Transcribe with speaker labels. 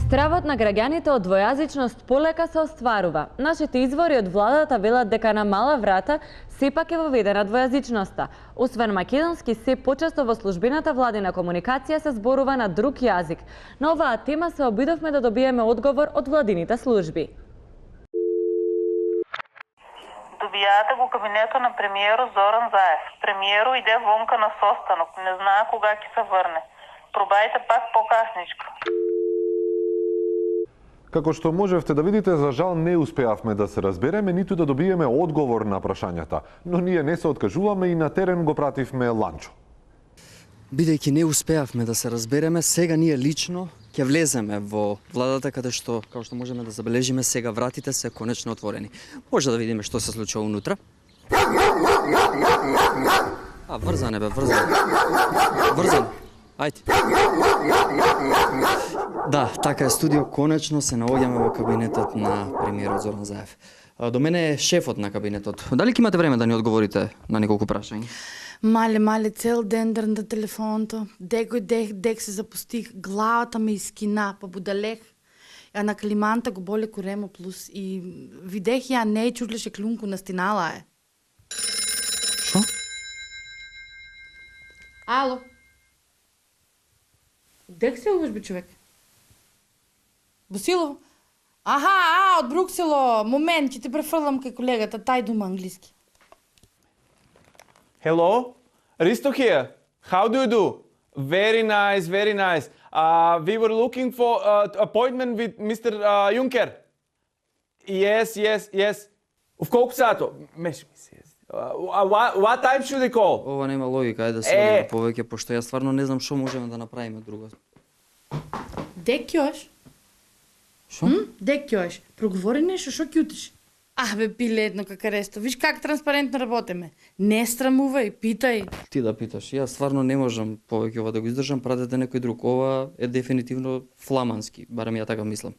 Speaker 1: Стравот на граѓаните од двојазичност полека се остварува. Нашите извори од владата велат дека на мала врата сепак е воведена двојазичноста. Освен македонски, се почесто во службената владина комуникација се зборува на друг јазик. На оваа тема се обидовме да добиеме одговор од владините служби.
Speaker 2: Добијате го кабинетот на премиерот Зоран Заев. Премиерот иде вонка на состанок, не знае кога ќе се врне. Пробајте пак покасничко.
Speaker 3: Како што можевте да видите, за жал не успеавме да се разбереме, ниту да добиеме одговор на прашањата, но ние не се откажуваме и на терен го пративме Ланчо.
Speaker 4: Бидејќи не успеавме да се разбереме, сега ние лично ќе влеземе во владата, каде што, како што можеме да забележиме, сега вратите се конечно отворени. Може да видиме што се случува унутра. Врзане бе, врзан. Врзан. Ајде. Да, така е, студио, конечно се наоѓаме во кабинетот на премиерот Зоран Заев. До мене е шефот на кабинетот. Дали ќе имате време да ни одговорите на неколку прашања?
Speaker 5: Мале, цел ден дрнда телефонто. Дек се запустих, главата ме искина, па будалех. А на климанта го боле коремо плюс и видех ја не чутлеше клунку на стинала е.
Speaker 4: Шо?
Speaker 5: Ало? Дек се уваш бе човек? Босило? Од Бруксело. Момент, ќе те префрлам кај колегата, тај дума англиски.
Speaker 6: Hello, Risto here. How do you do? Very nice, very nice. We were looking for appointment with Mr. Juncker. Yes. В колку сато? Меш ми се. What time should I call?
Speaker 4: Ова нема логика, ајде да се одиме повеќе, пошто јас стварно не знам што можеме да направиме друго.
Speaker 5: Дек ќош?
Speaker 4: Шо?
Speaker 5: Дек ќош? Проговори нешто, шо ќутиш? Бе, пиле едно какаресто. Виж как транспарентно работиме. Не страмувај, питај.
Speaker 4: Ти да питаш, јас стварно не можам повеќе ова да го издржам, пратете некој друг. Ова е дефинитивно фламански, барем ја така мислам.